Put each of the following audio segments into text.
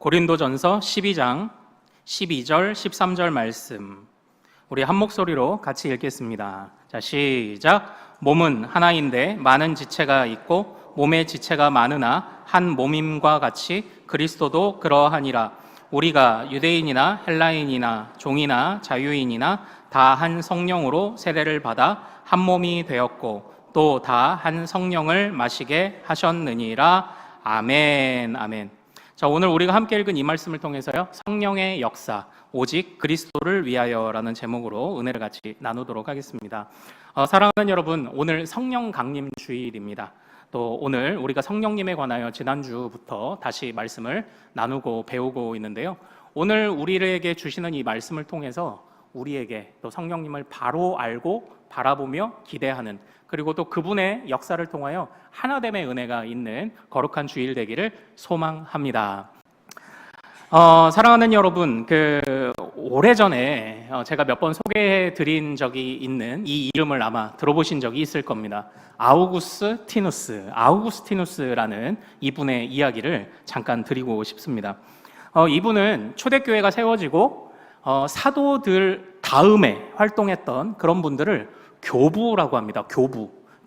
고린도전서 12장 12절 13절 말씀 우리 한 목소리로 같이 읽겠습니다. 자, 시작. 몸은 하나인데 많은 지체가 있고 몸의 지체가 많으나 한 몸임과 같이 그리스도도 그러하니라. 우리가 유대인이나 헬라인이나 종이나 자유인이나 다 한 성령으로 세례를 받아 한 몸이 되었고 또 다 한 성령을 마시게 하셨느니라. 아멘. 아멘. 자, 오늘 우리가 함께 읽은 이 말씀을 통해서요, 성령의 역사, 오직 그리스도를 위하여라는 제목으로 은혜를 같이 나누도록 하겠습니다. 사랑하는 여러분, 오늘 성령 강림 주일입니다. 또 오늘 우리가 성령님에 관하여 지난주부터 다시 말씀을 나누고 배우고 있는데요, 오늘 우리에게 주시는 이 말씀을 통해서 우리에게 또 성령님을 바로 알고 바라보며 기대하는, 그리고 또 그분의 역사를 통하여 하나됨의 은혜가 있는 거룩한 주일 되기를 소망합니다. 사랑하는 여러분, 오래전에 제가 몇 번 소개해 드린 적이 있는 이 이름을 아마 들어보신 적이 있을 겁니다. 아우구스티누스라는 이분의 이야기를 잠깐 드리고 싶습니다. 이분은 초대교회가 세워지고 사도들 다음에 활동했던 그런 분들을 교부라고 합니다.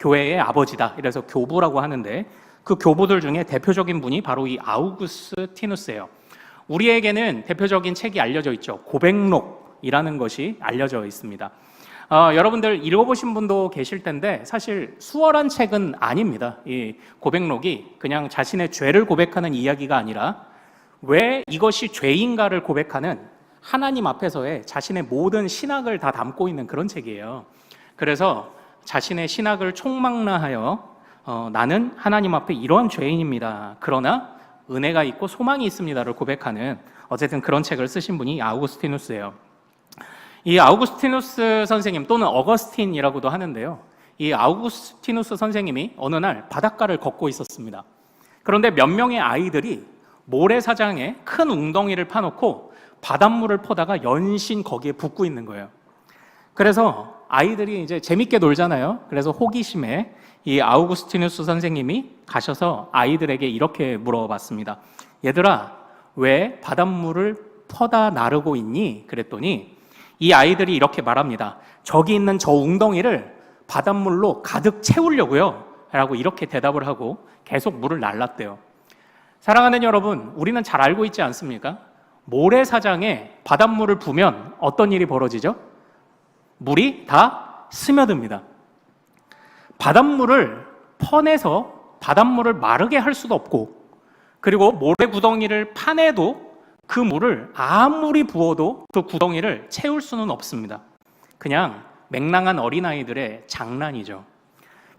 교회의 아버지다. 이래서 교부라고 하는데, 그 교부들 중에 대표적인 분이 바로 이 아우구스티누스예요. 우리에게는 대표적인 책이 알려져 있죠. 고백록이라는 것이 알려져 있습니다. 여러분들 읽어보신 분도 계실 텐데 사실 수월한 책은 아닙니다. 이 고백록이 그냥 자신의 죄를 고백하는 이야기가 아니라 왜 이것이 죄인가를 고백하는 하나님 앞에서의 자신의 모든 신학을 다 담고 있는 그런 책이에요. 그래서 자신의 신학을 총망라하여 나는 하나님 앞에 이러한 죄인입니다. 그러나 은혜가 있고 소망이 있습니다를 고백하는, 어쨌든 그런 책을 쓰신 분이 아우구스티누스예요. 이 아우구스티누스 선생님, 또는 어거스틴이라고도 하는데요, 이 아우구스티누스 선생님이 어느 날 바닷가를 걷고 있었습니다. 그런데 몇 명의 아이들이 모래사장에 큰 웅덩이를 파놓고 바닷물을 퍼다가 연신 거기에 붓고 있는 거예요. 그래서 아이들이 이제 재밌게 놀잖아요. 그래서 호기심에 이 아우구스티누스 선생님이 가셔서 아이들에게 이렇게 물어봤습니다. 얘들아, 왜 바닷물을 퍼다 나르고 있니? 그랬더니 이 아이들이 이렇게 말합니다. 저기 있는 저 웅덩이를 바닷물로 가득 채우려고요 라고 이렇게 대답을 하고 계속 물을 날랐대요. 사랑하는 여러분, 우리는 잘 알고 있지 않습니까? 모래사장에 바닷물을 부으면 어떤 일이 벌어지죠? 물이 다 스며듭니다. 바닷물을 퍼내서 바닷물을 마르게 할 수도 없고, 그리고 모래구덩이를 파내도 그 물을 아무리 부어도 그 구덩이를 채울 수는 없습니다. 그냥 맹랑한 어린아이들의 장난이죠.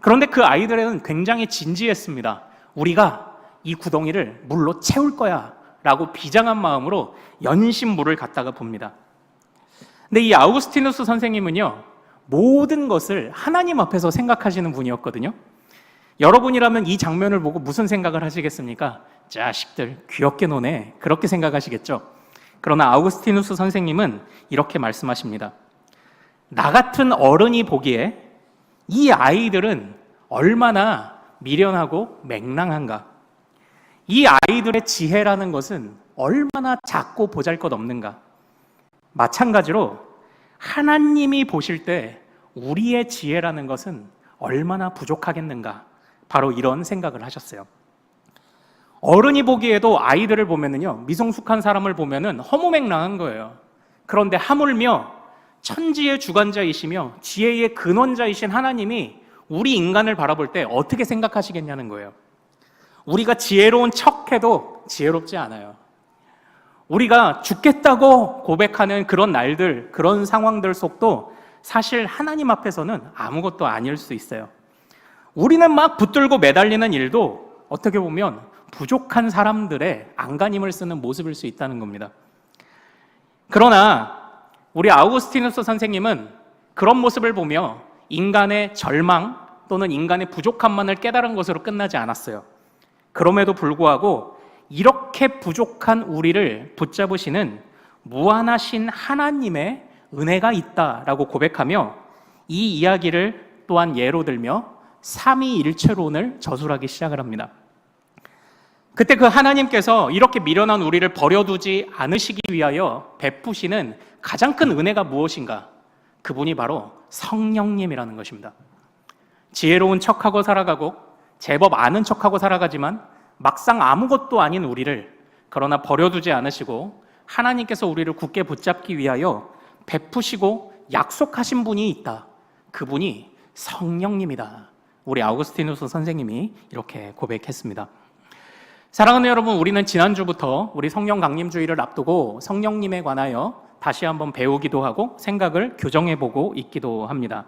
그런데 그 아이들은 굉장히 진지했습니다. 우리가 이 구덩이를 물로 채울 거야 라고 비장한 마음으로 연신 물을 갖다가 봅니다. 근데 이 아우구스티누스 선생님은요, 모든 것을 하나님 앞에서 생각하시는 분이었거든요. 여러분이라면 이 장면을 보고 무슨 생각을 하시겠습니까? 자식들 귀엽게 노네, 그렇게 생각하시겠죠. 그러나 아우구스티누스 선생님은 이렇게 말씀하십니다. 나 같은 어른이 보기에 이 아이들은 얼마나 미련하고 맹랑한가, 이 아이들의 지혜라는 것은 얼마나 작고 보잘것없는가. 마찬가지로 하나님이 보실 때 우리의 지혜라는 것은 얼마나 부족하겠는가, 바로 이런 생각을 하셨어요. 어른이 보기에도 아이들을 보면은요, 미성숙한 사람을 보면은 허무맹랑한 거예요. 그런데 하물며 천지의 주관자이시며 지혜의 근원자이신 하나님이 우리 인간을 바라볼 때 어떻게 생각하시겠냐는 거예요. 우리가 지혜로운 척해도 지혜롭지 않아요. 우리가 죽겠다고 고백하는 그런 날들, 그런 상황들 속도 사실 하나님 앞에서는 아무것도 아닐 수 있어요. 우리는 막 붙들고 매달리는 일도 어떻게 보면 부족한 사람들의 안간힘을 쓰는 모습일 수 있다는 겁니다. 그러나 우리 아우구스티누스 선생님은 그런 모습을 보며 인간의 절망 또는 인간의 부족함만을 깨달은 것으로 끝나지 않았어요. 그럼에도 불구하고 이렇게 부족한 우리를 붙잡으시는 무한하신 하나님의 은혜가 있다라고 고백하며 이 이야기를 또한 예로 들며 삼위일체론을 저술하기 시작을 합니다. 그때 그 하나님께서 이렇게 미련한 우리를 버려두지 않으시기 위하여 베푸시는 가장 큰 은혜가 무엇인가? 그분이 바로 성령님이라는 것입니다. 지혜로운 척하고 살아가고 제법 아는 척하고 살아가지만 막상 아무것도 아닌 우리를 그러나 버려두지 않으시고 하나님께서 우리를 굳게 붙잡기 위하여 베푸시고 약속하신 분이 있다. 그분이 성령님이다. 우리 아우구스티누스 선생님이 이렇게 고백했습니다. 사랑하는 여러분, 우리는 지난주부터 우리 성령 강림주의를 앞두고 성령님에 관하여 다시 한번 배우기도 하고 생각을 교정해보고 있기도 합니다.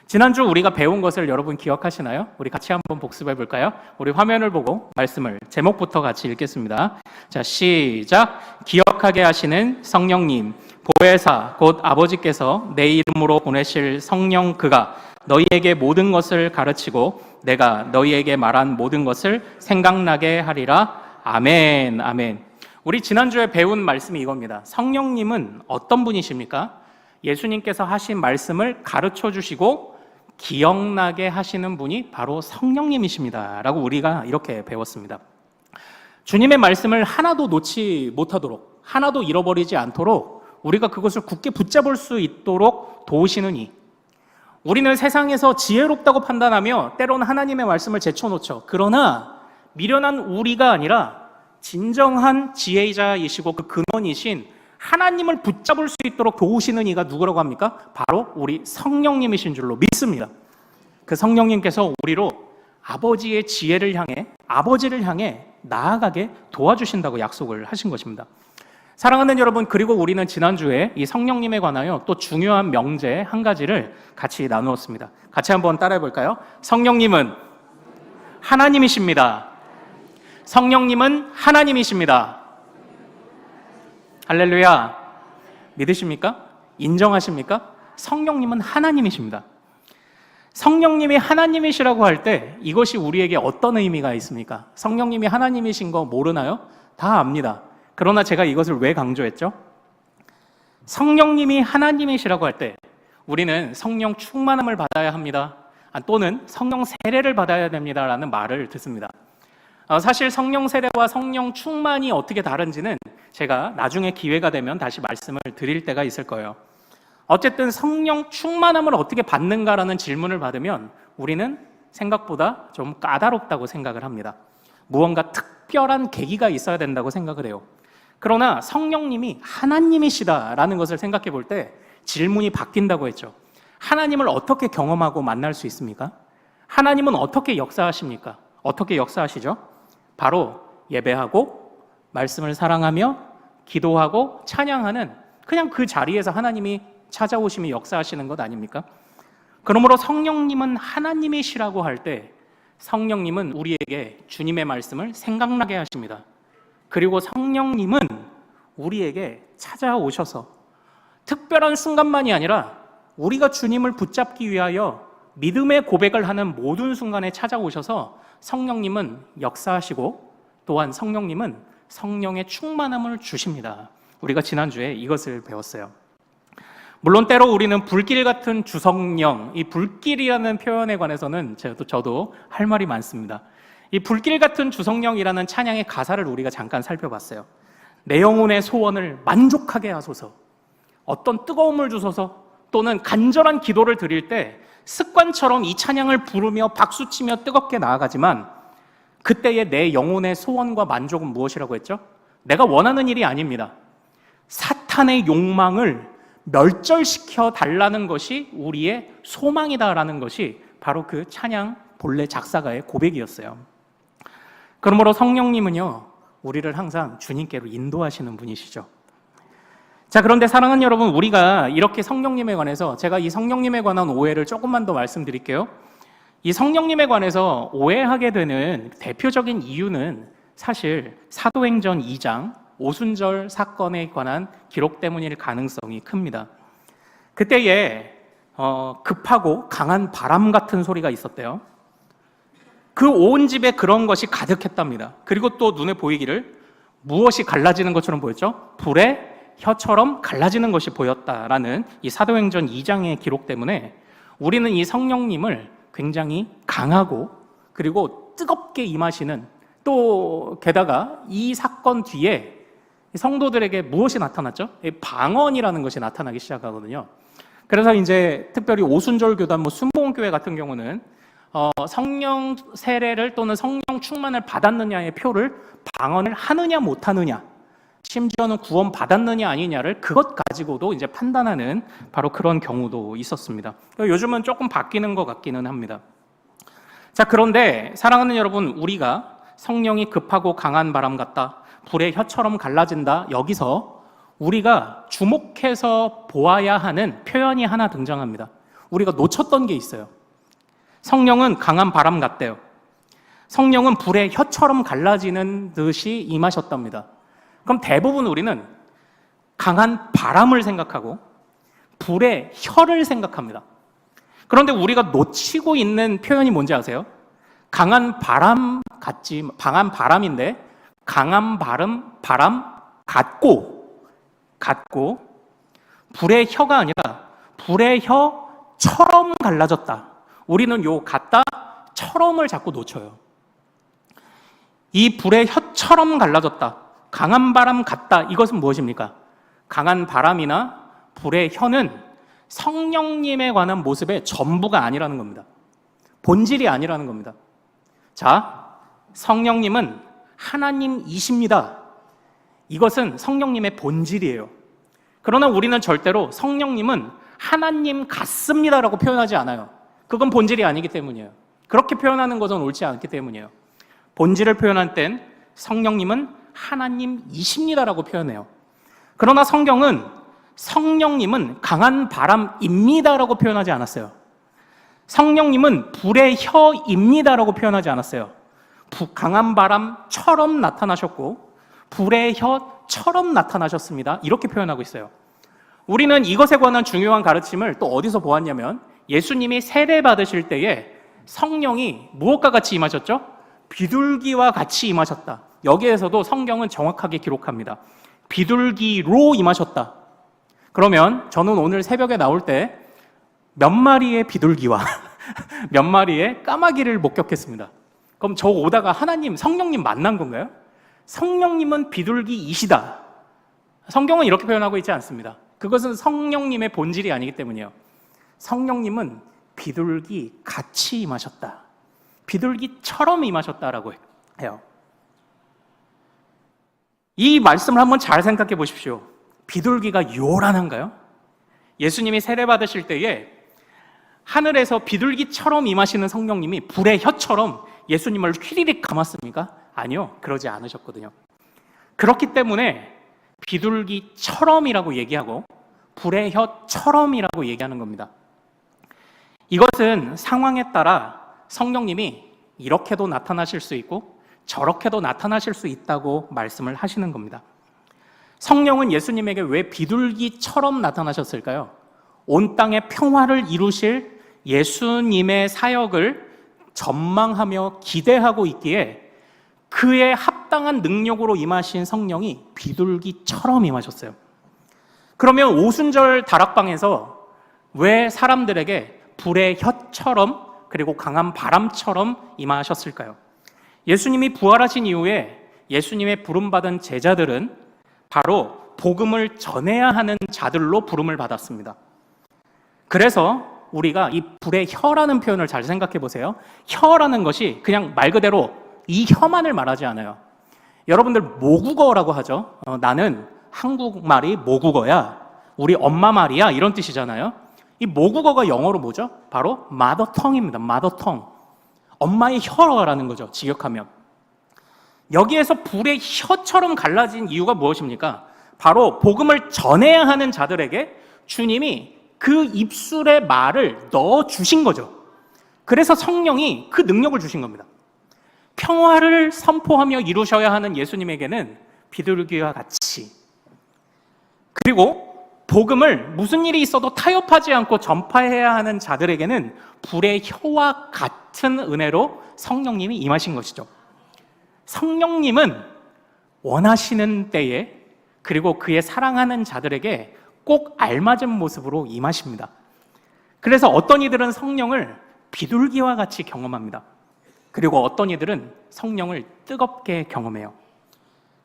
지난주 우리가 배운 것을 여러분 기억하시나요? 우리 같이 한번 복습해 볼까요? 우리 화면을 보고 말씀을 제목부터 같이 읽겠습니다. 자, 시작. 기억하게 하시는 성령님, 보혜사 곧 아버지께서 내 이름으로 보내실 성령 그가 너희에게 모든 것을 가르치고 내가 너희에게 말한 모든 것을 생각나게 하리라. 아멘. 아멘. 우리 지난주에 배운 말씀이 이겁니다. 성령님은 어떤 분이십니까? 예수님께서 하신 말씀을 가르쳐 주시고 기억나게 하시는 분이 바로 성령님이십니다 라고 우리가 이렇게 배웠습니다. 주님의 말씀을 하나도 놓지 못하도록, 하나도 잃어버리지 않도록 우리가 그것을 굳게 붙잡을 수 있도록 도우시는 이. 우리는 세상에서 지혜롭다고 판단하며 때로는 하나님의 말씀을 제쳐놓죠. 그러나 미련한 우리가 아니라 진정한 지혜자이시고 그 근원이신 하나님을 붙잡을 수 있도록 도우시는 이가 누구라고 합니까? 바로 우리 성령님이신 줄로 믿습니다. 그 성령님께서 우리로 아버지의 지혜를 향해, 아버지를 향해 나아가게 도와주신다고 약속을 하신 것입니다. 사랑하는 여러분, 그리고 우리는 지난주에 이 성령님에 관하여 또 중요한 명제 한 가지를 같이 나누었습니다. 같이 한번 따라해 볼까요? 성령님은 하나님이십니다. 성령님은 하나님이십니다. 할렐루야. 믿으십니까? 인정하십니까? 성령님은 하나님이십니다. 성령님이 하나님이시라고 할 때 이것이 우리에게 어떤 의미가 있습니까? 성령님이 하나님이신 거 모르나요? 다 압니다. 그러나 제가 이것을 왜 강조했죠? 성령님이 하나님이시라고 할 때 우리는 성령 충만함을 받아야 합니다. 또는 성령 세례를 받아야 됩니다라는 말을 듣습니다. 사실 성령 세례와 성령 충만이 어떻게 다른지는 제가 나중에 기회가 되면 다시 말씀을 드릴 때가 있을 거예요. 어쨌든 성령 충만함을 어떻게 받는가라는 질문을 받으면 우리는 생각보다 좀 까다롭다고 생각을 합니다. 무언가 특별한 계기가 있어야 된다고 생각을 해요. 그러나 성령님이 하나님이시다라는 것을 생각해 볼 때 질문이 바뀐다고 했죠. 하나님을 어떻게 경험하고 만날 수 있습니까? 하나님은 어떻게 역사하십니까? 어떻게 역사하시죠? 바로 예배하고 말씀을 사랑하며 기도하고 찬양하는 그냥 그 자리에서 하나님이 찾아오시며 역사하시는 것 아닙니까? 그러므로 성령님은 하나님이시라고 할 때 성령님은 우리에게 주님의 말씀을 생각나게 하십니다. 그리고 성령님은 우리에게 찾아오셔서 특별한 순간만이 아니라 우리가 주님을 붙잡기 위하여 믿음의 고백을 하는 모든 순간에 찾아오셔서 성령님은 역사하시고 또한 성령님은 성령의 충만함을 주십니다. 우리가 지난주에 이것을 배웠어요. 물론 때로 우리는 불길 같은 주성령, 이 불길이라는 표현에 관해서는 저도 할 말이 많습니다. 이 불길 같은 주성령이라는 찬양의 가사를 우리가 잠깐 살펴봤어요. 내 영혼의 소원을 만족하게 하소서, 어떤 뜨거움을 주소서, 또는 간절한 기도를 드릴 때 습관처럼 이 찬양을 부르며 박수치며 뜨겁게 나아가지만 그때의 내 영혼의 소원과 만족은 무엇이라고 했죠? 내가 원하는 일이 아닙니다. 사탄의 욕망을 멸절시켜 달라는 것이 우리의 소망이다라는 것이 바로 그 찬양 본래 작사가의 고백이었어요. 그러므로 성령님은요, 우리를 항상 주님께로 인도하시는 분이시죠. 자, 그런데 사랑하는 여러분, 우리가 이렇게 성령님에 관해서 제가 이 성령님에 관한 오해를 조금만 더 말씀드릴게요. 이 성령님에 관해서 오해하게 되는 대표적인 이유는 사실 사도행전 2장 오순절 사건에 관한 기록 때문일 가능성이 큽니다. 그때에 급하고 강한 바람 같은 소리가 있었대요. 그 온 집에 그런 것이 가득했답니다. 그리고 또 눈에 보이기를 무엇이 갈라지는 것처럼 보였죠? 불에 혀처럼 갈라지는 것이 보였다라는 이 사도행전 2장의 기록 때문에 우리는 이 성령님을 굉장히 강하고 그리고 뜨겁게 임하시는 또 게다가 이 사건 뒤에 성도들에게 무엇이 나타났죠? 방언이라는 것이 나타나기 시작하거든요. 그래서 이제 특별히 오순절 교단, 순복음교회 같은 경우는 성령 세례를 또는 성령 충만을 받았느냐의 표를 방언을 하느냐 못하느냐, 심지어는 구원 받았느냐 아니냐를 그것 가지고도 이제 판단하는 바로 그런 경우도 있었습니다. 요즘은 조금 바뀌는 것 같기는 합니다. 자, 그런데 사랑하는 여러분, 우리가 성령이 급하고 강한 바람 같다, 불의 혀처럼 갈라진다, 여기서 우리가 주목해서 보아야 하는 표현이 하나 등장합니다. 우리가 놓쳤던 게 있어요. 성령은 강한 바람 같대요. 성령은 불의 혀처럼 갈라지는 듯이 임하셨답니다. 그럼 대부분 우리는 강한 바람을 생각하고 불의 혀를 생각합니다. 그런데 우리가 놓치고 있는 표현이 뭔지 아세요? 강한 바람 강한 바람인데 강한 바람 같고 불의 혀가 아니라 불의 혀처럼 갈라졌다. 우리는 요 같다처럼을 자꾸 놓쳐요. 이 불의 혀처럼 갈라졌다, 강한 바람 같다, 이것은 무엇입니까? 강한 바람이나 불의 혀는 성령님에 관한 모습의 전부가 아니라는 겁니다. 본질이 아니라는 겁니다. 자, 성령님은 하나님이십니다. 이것은 성령님의 본질이에요. 그러나 우리는 절대로 성령님은 하나님 같습니다라고 표현하지 않아요. 그건 본질이 아니기 때문이에요. 그렇게 표현하는 것은 옳지 않기 때문이에요. 본질을 표현할 땐 성령님은 하나님이십니다라고 표현해요. 그러나 성경은 성령님은 강한 바람입니다라고 표현하지 않았어요. 성령님은 불의 혀입니다라고 표현하지 않았어요. 강한 바람처럼 나타나셨고 불의 혀처럼 나타나셨습니다, 이렇게 표현하고 있어요. 우리는 이것에 관한 중요한 가르침을 또 어디서 보았냐면 예수님이 세례 받으실 때에 성령이 무엇과 같이 임하셨죠? 비둘기와 같이 임하셨다. 여기에서도 성경은 정확하게 기록합니다. 비둘기로 임하셨다. 그러면 저는 오늘 새벽에 나올 때 몇 마리의 비둘기와 몇 마리의 까마귀를 목격했습니다. 그럼 저 오다가 하나님, 성령님 만난 건가요? 성령님은 비둘기이시다. 성경은 이렇게 표현하고 있지 않습니다. 그것은 성령님의 본질이 아니기 때문이에요. 성령님은 비둘기 같이 임하셨다, 비둘기처럼 임하셨다라고 해요. 이 말씀을 한번 잘 생각해 보십시오. 비둘기가 요란한가요? 예수님이 세례 받으실 때에 하늘에서 비둘기처럼 임하시는 성령님이 불의 혀처럼 예수님을 휘리릭 감았습니까? 아니요, 그러지 않으셨거든요. 그렇기 때문에 비둘기처럼이라고 얘기하고 불의 혀처럼이라고 얘기하는 겁니다. 이것은 상황에 따라 성령님이 이렇게도 나타나실 수 있고 저렇게도 나타나실 수 있다고 말씀을 하시는 겁니다. 성령은 예수님에게 왜 비둘기처럼 나타나셨을까요? 온 땅에 평화를 이루실 예수님의 사역을 전망하며 기대하고 있기에 그에 합당한 능력으로 임하신 성령이 비둘기처럼 임하셨어요. 그러면 오순절 다락방에서 왜 사람들에게 불의 혀처럼 그리고 강한 바람처럼 임하셨을까요? 예수님이 부활하신 이후에 예수님의 부름받은 제자들은 바로 복음을 전해야 하는 자들로 부름을 받았습니다. 그래서 우리가 이 불의 혀라는 표현을 잘 생각해 보세요. 혀라는 것이 그냥 말 그대로 이 혀만을 말하지 않아요. 여러분들 모국어라고 하죠. 나는 한국말이 모국어야, 우리 엄마 말이야, 이런 뜻이잖아요. 이 모국어가 영어로 뭐죠? 바로 마더텅입니다. 마더텅. 엄마의 혀라는 거죠, 직역하면. 여기에서 불의 혀처럼 갈라진 이유가 무엇입니까? 바로 복음을 전해야 하는 자들에게 주님이 그 입술에 말을 넣어주신 거죠. 그래서 성령이 그 능력을 주신 겁니다. 평화를 선포하며 이루셔야 하는 예수님에게는 비둘기와 같이, 그리고 복음을 무슨 일이 있어도 타협하지 않고 전파해야 하는 자들에게는 불의 혀와 같은 은혜로 성령님이 임하신 것이죠. 성령님은 원하시는 때에 그리고 그의 사랑하는 자들에게 꼭 알맞은 모습으로 임하십니다. 그래서 어떤 이들은 성령을 비둘기와 같이 경험합니다. 그리고 어떤 이들은 성령을 뜨겁게 경험해요.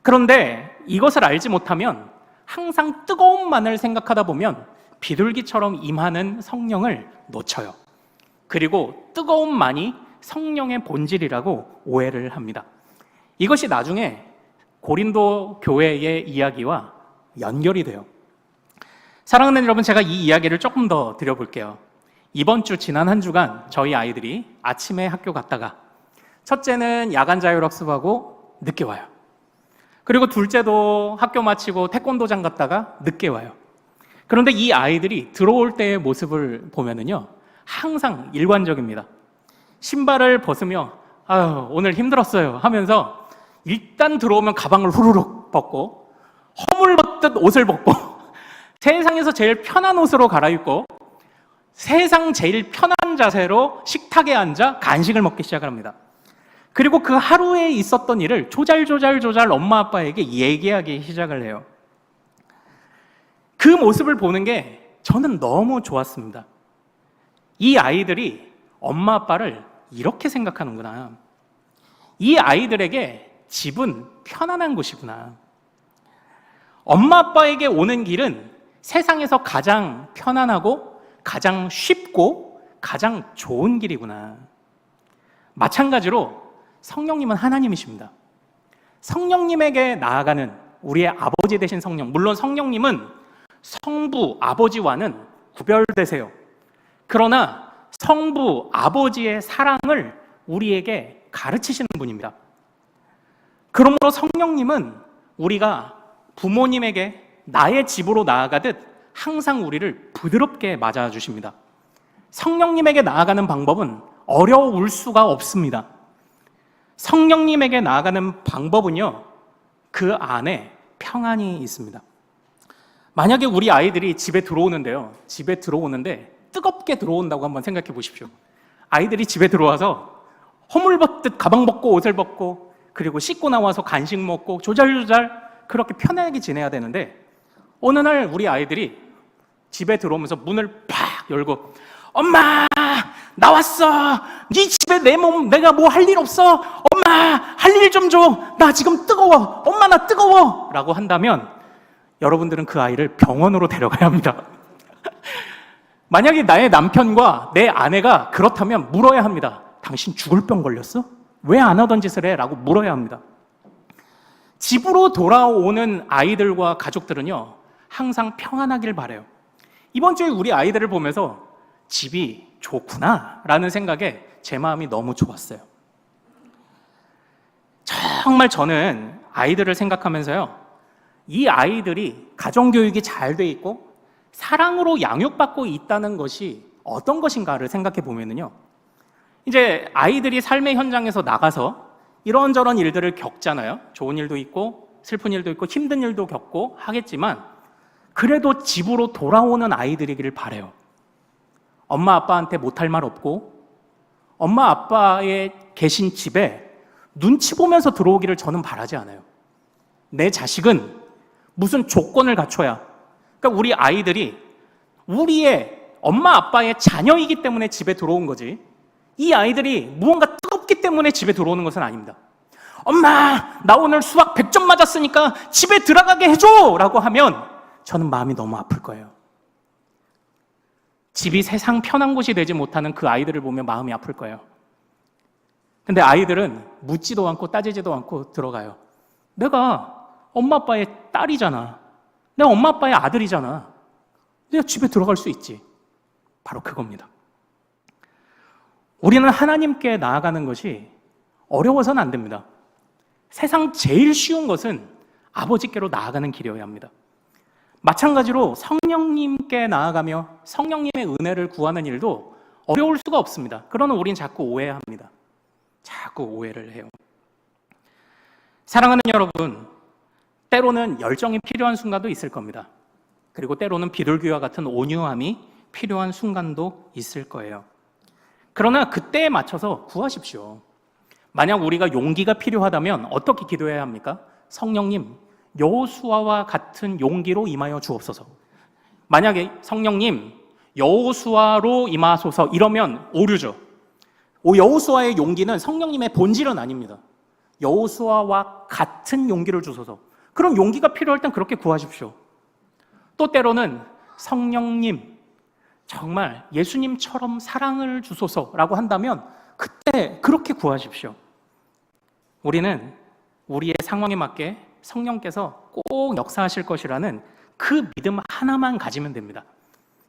그런데 이것을 알지 못하면 항상 뜨거움만을 생각하다 보면 비둘기처럼 임하는 성령을 놓쳐요. 그리고 뜨거움만이 성령의 본질이라고 오해를 합니다. 이것이 나중에 고린도 교회의 이야기와 연결이 돼요. 사랑하는 여러분, 제가 이 이야기를 조금 더 드려볼게요. 이번 주 지난 한 주간 저희 아이들이 아침에 학교 갔다가 첫째는 야간 자율학습하고 늦게 와요. 그리고 둘째도 학교 마치고 태권도장 갔다가 늦게 와요. 그런데 이 아이들이 들어올 때의 모습을 보면은요, 항상 일관적입니다. 신발을 벗으며 아유 오늘 힘들었어요 하면서 일단 들어오면 가방을 후루룩 벗고 허물벗듯 옷을 벗고 세상에서 제일 편한 옷으로 갈아입고 세상 제일 편한 자세로 식탁에 앉아 간식을 먹기 시작합니다. 그리고 그 하루에 있었던 일을 조잘조잘 엄마 아빠에게 얘기하기 시작을 해요. 그 모습을 보는 게 저는 너무 좋았습니다. 이 아이들이 엄마 아빠를 이렇게 생각하는구나. 이 아이들에게 집은 편안한 곳이구나. 엄마 아빠에게 오는 길은 세상에서 가장 편안하고 가장 쉽고 가장 좋은 길이구나. 마찬가지로 성령님은 하나님이십니다. 성령님에게 나아가는 우리의 아버지 되신 성령, 물론 성령님은 성부, 아버지와는 구별되세요. 그러나 성부, 아버지의 사랑을 우리에게 가르치시는 분입니다. 그러므로 성령님은 우리가 부모님에게 나의 집으로 나아가듯 항상 우리를 부드럽게 맞아주십니다. 성령님에게 나아가는 방법은 어려울 수가 없습니다. 성령님에게 나아가는 방법은요, 그 안에 평안이 있습니다. 만약에 우리 아이들이 집에 들어오는데요, 집에 들어오는데 뜨겁게 들어온다고 한번 생각해 보십시오. 아이들이 집에 들어와서 허물벗듯 가방 벗고 옷을 벗고 그리고 씻고 나와서 간식 먹고 조잘조잘 그렇게 편하게 지내야 되는데 어느 날 우리 아이들이 집에 들어오면서 문을 팍 열고 엄마 나왔어. 네 집에 내가 뭐 할 일 없어. 엄마 할 일 좀 줘. 나 지금 뜨거워. 엄마 나 뜨거워. 라고 한다면 여러분들은 그 아이를 병원으로 데려가야 합니다. 만약에 나의 남편과 내 아내가 그렇다면 물어야 합니다. 당신 죽을 병 걸렸어? 왜 안 하던 짓을 해? 라고 물어야 합니다. 집으로 돌아오는 아이들과 가족들은요, 항상 평안하길 바라요. 이번 주에 우리 아이들을 보면서 집이 좋구나 라는 생각에 제 마음이 너무 좋았어요. 정말 저는 아이들을 생각하면서요, 이 아이들이 가정교육이 잘 돼 있고 사랑으로 양육받고 있다는 것이 어떤 것인가를 생각해 보면은요, 이제 아이들이 삶의 현장에서 나가서 이런저런 일들을 겪잖아요. 좋은 일도 있고 슬픈 일도 있고 힘든 일도 겪고 하겠지만 그래도 집으로 돌아오는 아이들이기를 바라요. 엄마 아빠한테 못할 말 없고 엄마 아빠의 계신 집에 눈치 보면서 들어오기를 저는 바라지 않아요. 내 자식은 무슨 조건을 갖춰야, 그러니까 우리 아이들이 우리의 엄마 아빠의 자녀이기 때문에 집에 들어온 거지, 이 아이들이 무언가 뜨겁기 때문에 집에 들어오는 것은 아닙니다. 엄마 나 오늘 수학 100점 맞았으니까 집에 들어가게 해줘 라고 하면 저는 마음이 너무 아플 거예요. 집이 세상 편한 곳이 되지 못하는 그 아이들을 보면 마음이 아플 거예요. 근데 아이들은 묻지도 않고 따지지도 않고 들어가요. 내가 엄마 아빠의 딸이잖아. 내가 엄마 아빠의 아들이잖아. 내가 집에 들어갈 수 있지. 바로 그겁니다. 우리는 하나님께 나아가는 것이 어려워서는 안 됩니다. 세상 제일 쉬운 것은 아버지께로 나아가는 길이어야 합니다. 마찬가지로 성령님께 나아가며 성령님의 은혜를 구하는 일도 어려울 수가 없습니다. 그러나 우린 자꾸 오해합니다. 자꾸 오해를 해요. 사랑하는 여러분, 때로는 열정이 필요한 순간도 있을 겁니다. 그리고 때로는 비둘기와 같은 온유함이 필요한 순간도 있을 거예요. 그러나 그때에 맞춰서 구하십시오. 만약 우리가 용기가 필요하다면 어떻게 기도해야 합니까? 성령님, 여호수아와 같은 용기로 임하여 주옵소서. 만약에 성령님, 여호수아로 임하소서 이러면 오류죠. 여호수아의 용기는 성령님의 본질은 아닙니다. 여호수아와 같은 용기를 주소서. 그럼 용기가 필요할 땐 그렇게 구하십시오. 또 때로는 성령님, 정말 예수님처럼 사랑을 주소서라고 한다면 그때 그렇게 구하십시오. 우리는 우리의 상황에 맞게 성령께서 꼭 역사하실 것이라는 그 믿음 하나만 가지면 됩니다.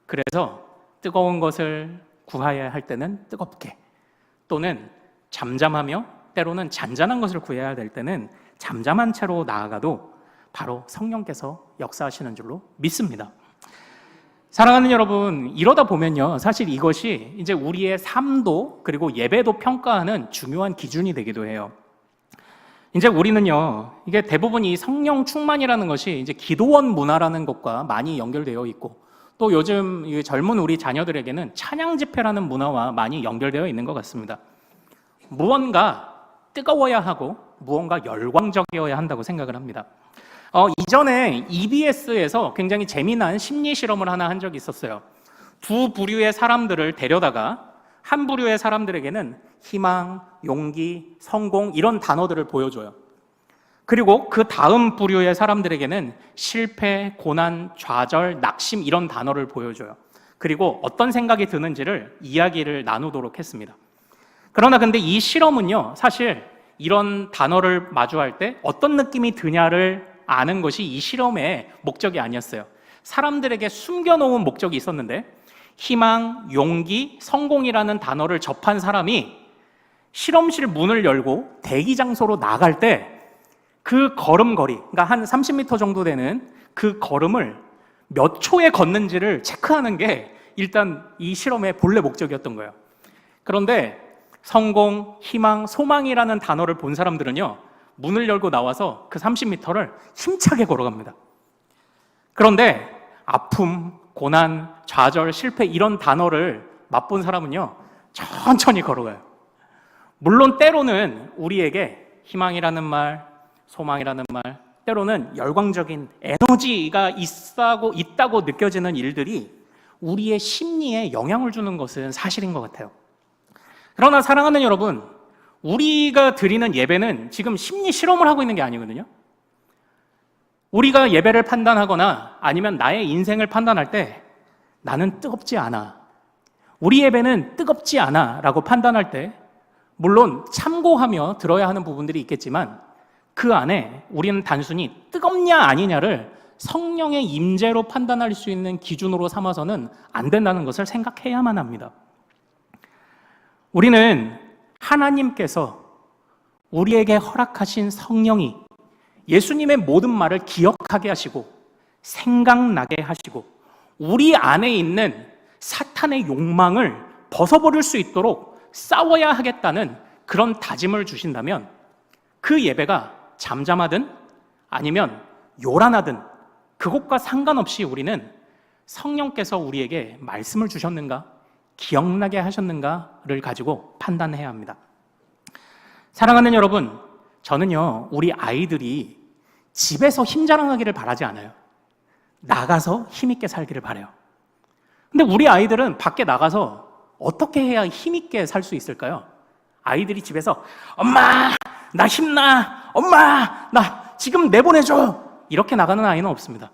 그래서 뜨거운 것을 구하여야 할 때는 뜨겁게, 또는 잠잠하며 때로는 잔잔한 것을 구해야 될 때는 잠잠한 채로 나아가도 바로 성령께서 역사하시는 줄로 믿습니다. 사랑하는 여러분, 이러다 보면요, 사실 이것이 이제 우리의 삶도 그리고 예배도 평가하는 중요한 기준이 되기도 해요. 이제 우리는요, 이게 대부분 이 성령 충만이라는 것이 이제 기도원 문화라는 것과 많이 연결되어 있고, 또 요즘 이 젊은 우리 자녀들에게는 찬양 집회라는 문화와 많이 연결되어 있는 것 같습니다. 무언가 뜨거워야 하고 무언가 열광적이어야 한다고 생각을 합니다. 이전에 EBS에서 굉장히 재미난 심리 실험을 하나 한 적이 있었어요. 두 부류의 사람들을 데려다가 한 부류의 사람들에게는 희망, 용기, 성공 이런 단어들을 보여줘요. 그리고 그 다음 부류의 사람들에게는 실패, 고난, 좌절, 낙심 이런 단어를 보여줘요. 그리고 어떤 생각이 드는지를 이야기를 나누도록 했습니다. 그러나 근데 이 실험은요, 사실 이런 단어를 마주할 때 어떤 느낌이 드냐를 아는 것이 이 실험의 목적이 아니었어요. 사람들에게 숨겨놓은 목적이 있었는데, 희망, 용기, 성공이라는 단어를 접한 사람이 실험실 문을 열고 대기 장소로 나갈 때 그 걸음걸이, 그러니까 한 30m 정도 되는 그 걸음을 몇 초에 걷는지를 체크하는 게 일단 이 실험의 본래 목적이었던 거예요. 그런데 성공, 희망, 소망이라는 단어를 본 사람들은요, 문을 열고 나와서 그 30m를 힘차게 걸어갑니다. 그런데 아픔, 고난, 좌절, 실패 이런 단어를 맛본 사람은요, 천천히 걸어가요. 물론 때로는 우리에게 희망이라는 말, 소망이라는 말, 때로는 열광적인 에너지가 있다고 느껴지는 일들이 우리의 심리에 영향을 주는 것은 사실인 것 같아요. 그러나 사랑하는 여러분, 우리가 드리는 예배는 지금 심리 실험을 하고 있는 게 아니거든요. 우리가 예배를 판단하거나 아니면 나의 인생을 판단할 때 나는 뜨겁지 않아, 우리 예배는 뜨겁지 않아 라고 판단할 때 물론 참고하며 들어야 하는 부분들이 있겠지만 그 안에 우리는 단순히 뜨겁냐 아니냐를 성령의 임재로 판단할 수 있는 기준으로 삼아서는 안 된다는 것을 생각해야만 합니다. 우리는 하나님께서 우리에게 허락하신 성령이 예수님의 모든 말을 기억하게 하시고 생각나게 하시고 우리 안에 있는 사탄의 욕망을 벗어버릴 수 있도록 싸워야 하겠다는 그런 다짐을 주신다면 그 예배가 잠잠하든 아니면 요란하든 그것과 상관없이 우리는 성령께서 우리에게 말씀을 주셨는가, 기억나게 하셨는가를 가지고 판단해야 합니다. 사랑하는 여러분, 저는요, 우리 아이들이 집에서 힘 자랑하기를 바라지 않아요. 나가서 힘있게 살기를 바라요. 근데 우리 아이들은 밖에 나가서 어떻게 해야 힘있게 살 수 있을까요? 아이들이 집에서 엄마 나 힘나, 엄마 나 지금 내보내줘, 이렇게 나가는 아이는 없습니다.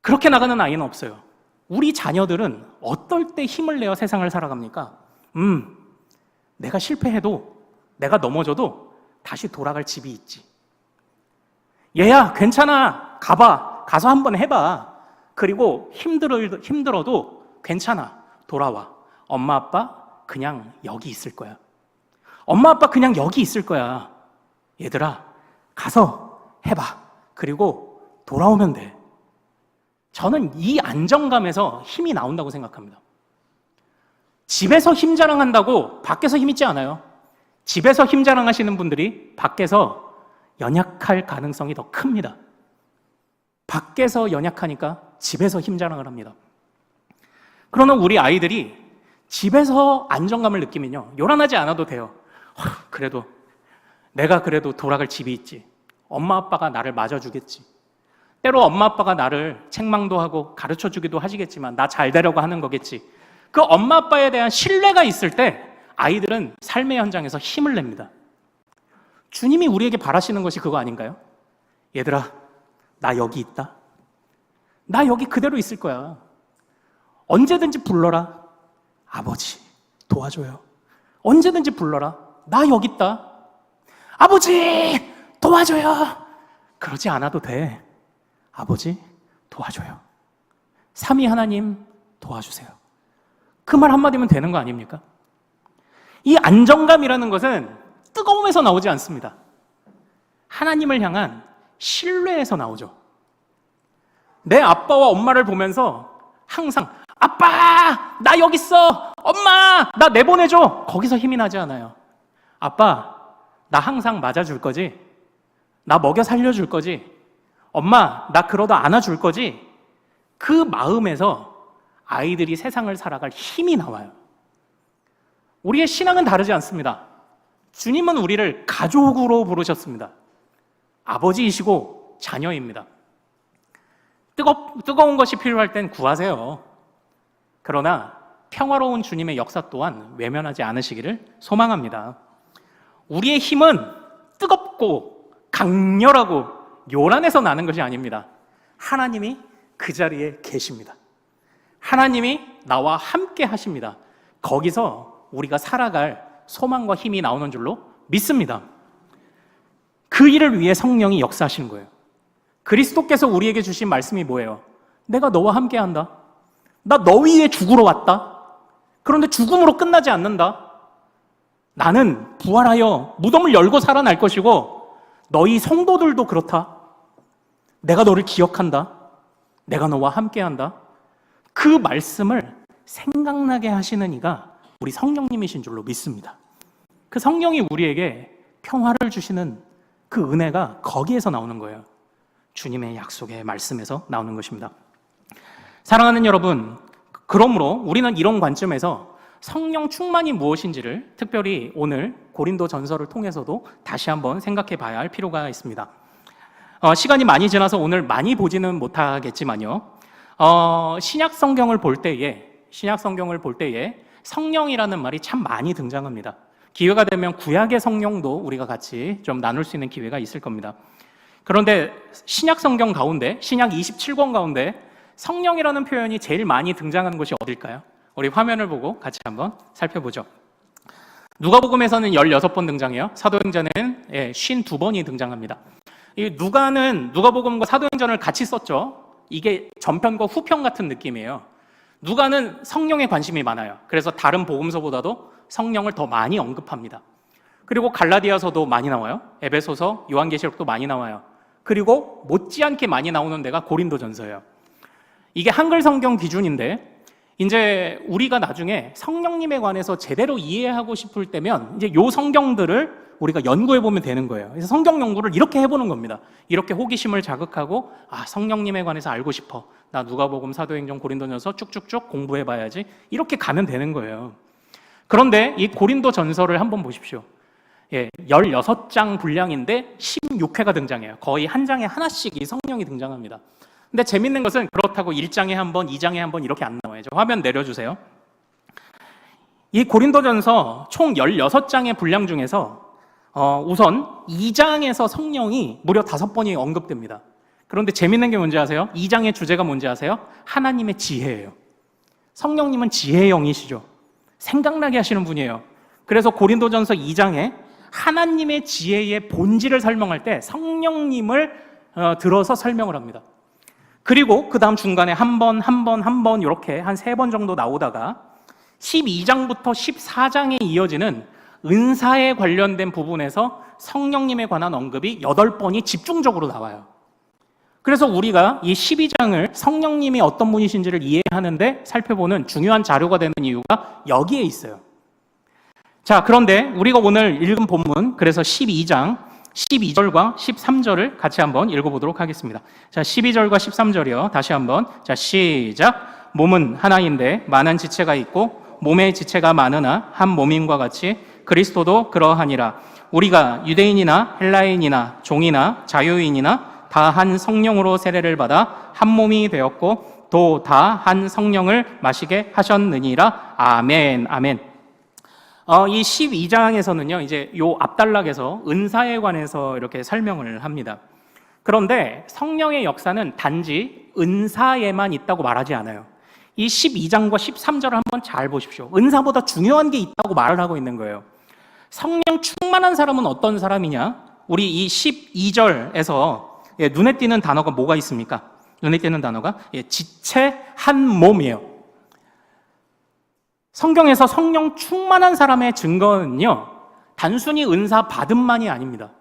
그렇게 나가는 아이는 없어요. 우리 자녀들은 어떨 때 힘을 내어 세상을 살아갑니까? 내가 실패해도, 내가 넘어져도 다시 돌아갈 집이 있지. 얘야 괜찮아, 가서 한번 해봐. 그리고 힘들어도 괜찮아, 돌아와. 엄마 아빠 그냥 여기 있을 거야. 엄마 아빠 그냥 여기 있을 거야. 얘들아 가서 해봐. 그리고 돌아오면 돼. 저는 이 안정감에서 힘이 나온다고 생각합니다. 집에서 힘 자랑한다고 밖에서 힘 있지 않아요. 집에서 힘 자랑하시는 분들이 밖에서 연약할 가능성이 더 큽니다. 밖에서 연약하니까 집에서 힘 자랑을 합니다. 그러나 우리 아이들이 집에서 안정감을 느끼면요, 요란하지 않아도 돼요. 그래도 내가 그래도 돌아갈 집이 있지. 엄마 아빠가 나를 맞아주겠지. 때로 엄마 아빠가 나를 책망도 하고 가르쳐주기도 하시겠지만 나 잘 되려고 하는 거겠지. 그 엄마 아빠에 대한 신뢰가 있을 때 아이들은 삶의 현장에서 힘을 냅니다. 주님이 우리에게 바라시는 것이 그거 아닌가요? 얘들아, 나 여기 있다. 나 여기 그대로 있을 거야. 언제든지 불러라. 아버지, 도와줘요. 언제든지 불러라. 나 여기 있다. 아버지, 도와줘요. 그러지 않아도 돼. 아버지, 도와줘요. 삼위 하나님, 도와주세요. 그 말 한마디면 되는 거 아닙니까? 이 안정감이라는 것은 뜨거움에서 나오지 않습니다. 하나님을 향한 신뢰에서 나오죠. 내 아빠와 엄마를 보면서 항상 아빠, 나 여기 있어. 엄마, 나 내보내줘. 거기서 힘이 나지 않아요. 아빠, 나 항상 맞아줄 거지? 나 먹여 살려줄 거지? 엄마, 나 그러다 안아줄 거지? 그 마음에서 아이들이 세상을 살아갈 힘이 나와요. 우리의 신앙은 다르지 않습니다. 주님은 우리를 가족으로 부르셨습니다. 아버지이시고 자녀입니다. 뜨거운 것이 필요할 땐 구하세요. 그러나 평화로운 주님의 역사 또한 외면하지 않으시기를 소망합니다. 우리의 힘은 뜨겁고 강렬하고 요란해서 나는 것이 아닙니다. 하나님이 그 자리에 계십니다. 하나님이 나와 함께 하십니다. 거기서 우리가 살아갈 소망과 힘이 나오는 줄로 믿습니다. 그 일을 위해 성령이 역사하시는 거예요. 그리스도께서 우리에게 주신 말씀이 뭐예요? 내가 너와 함께 한다. 나 너 위에 죽으러 왔다. 그런데 죽음으로 끝나지 않는다. 나는 부활하여 무덤을 열고 살아날 것이고 너희 성도들도 그렇다. 내가 너를 기억한다. 내가 너와 함께한다. 그 말씀을 생각나게 하시는 이가 우리 성령님이신 줄로 믿습니다. 그 성령이 우리에게 평화를 주시는 그 은혜가 거기에서 나오는 거예요. 주님의 약속의 말씀에서 나오는 것입니다. 사랑하는 여러분, 그러므로 우리는 이런 관점에서 성령 충만이 무엇인지를 특별히 오늘 고린도 전서를 통해서도 다시 한번 생각해 봐야 할 필요가 있습니다. 시간이 많이 지나서 오늘 많이 보지는 못하겠지만요. 신약 성경을 볼 때에 성령이라는 말이 참 많이 등장합니다. 기회가 되면 구약의 성령도 우리가 같이 좀 나눌 수 있는 기회가 있을 겁니다. 그런데 신약 성경 가운데, 신약 27권 가운데 성령이라는 표현이 제일 많이 등장하는 곳이 어딜까요? 우리 화면을 보고 같이 한번 살펴보죠. 누가복음에서는 16번 등장해요. 사도행전은 52번이 등장합니다. 이 누가복음과 사도행전을 같이 썼죠. 이게 전편과 후편 같은 느낌이에요. 누가는 성령에 관심이 많아요. 그래서 다른 복음서보다도 성령을 더 많이 언급합니다. 그리고 갈라디아서도 많이 나와요. 에베소서, 요한계시록도 많이 나와요. 그리고 못지않게 많이 나오는 데가 고린도전서예요. 이게 한글 성경 기준인데 이제 우리가 나중에 성령님에 관해서 제대로 이해하고 싶을 때면 이제 요 성경들을 우리가 연구해 보면 되는 거예요. 그래서 성경 연구를 이렇게 해보는 겁니다. 이렇게 호기심을 자극하고 성령님에 관해서 알고 싶어. 나 누가복음, 사도행전, 고린도전서 쭉쭉쭉 공부해 봐야지. 이렇게 가면 되는 거예요. 그런데 이 고린도전서를 한번 보십시오. 16장 분량인데 16회가 등장해요. 거의 한 장에 하나씩 이 성령이 등장합니다. 근데 재밌는 것은 그렇다고 1장에 한 번, 2장에 한 번 이렇게 안 나와요. 화면 내려주세요. 이 고린도전서 총 16장의 분량 중에서 우선 2장에서 성령이 무려 5번이 언급됩니다. 그런데 재밌는 게 뭔지 아세요? 2장의 주제가 뭔지 아세요? 하나님의 지혜예요. 성령님은 지혜의 영이시죠. 생각나게 하시는 분이에요. 그래서 고린도전서 2장에 하나님의 지혜의 본질을 설명할 때 성령님을 들어서 설명을 합니다. 그리고 그 다음 중간에 한 번 이렇게 한 3번 정도 나오다가 12장부터 14장에 이어지는 은사에 관련된 부분에서 성령님에 관한 언급이 8번이 집중적으로 나와요. 그래서 우리가 이 12장을 성령님이 어떤 분이신지를 이해하는데 살펴보는 중요한 자료가 되는 이유가 여기에 있어요. 자, 그런데 우리가 오늘 읽은 본문, 그래서 12장 12절과 13절을 같이 한번 읽어보도록 하겠습니다. 자, 12절과 13절이요. 다시 한번. 자, 시작. 몸은 하나인데 많은 지체가 있고 몸의 지체가 많으나 한 몸임과 같이 그리스도도 그러하니라. 우리가 유대인이나 헬라인이나 종이나 자유인이나 다 한 성령으로 세례를 받아 한 몸이 되었고 도 다 한 성령을 마시게 하셨느니라. 아멘. 아멘. 이 12장에서는요, 이제 요 앞단락에서 은사에 관해서 이렇게 설명을 합니다. 그런데 성령의 역사는 단지 은사에만 있다고 말하지 않아요. 이 12장과 13절을 한번 잘 보십시오. 은사보다 중요한 게 있다고 말을 하고 있는 거예요. 성령 충만한 사람은 어떤 사람이냐? 우리 이 12절에서 눈에 띄는 단어가 뭐가 있습니까? 눈에 띄는 단어가 지체 한 몸이에요. 성경에서 성령 충만한 사람의 증거는요, 단순히 은사 받음만이 아닙니다.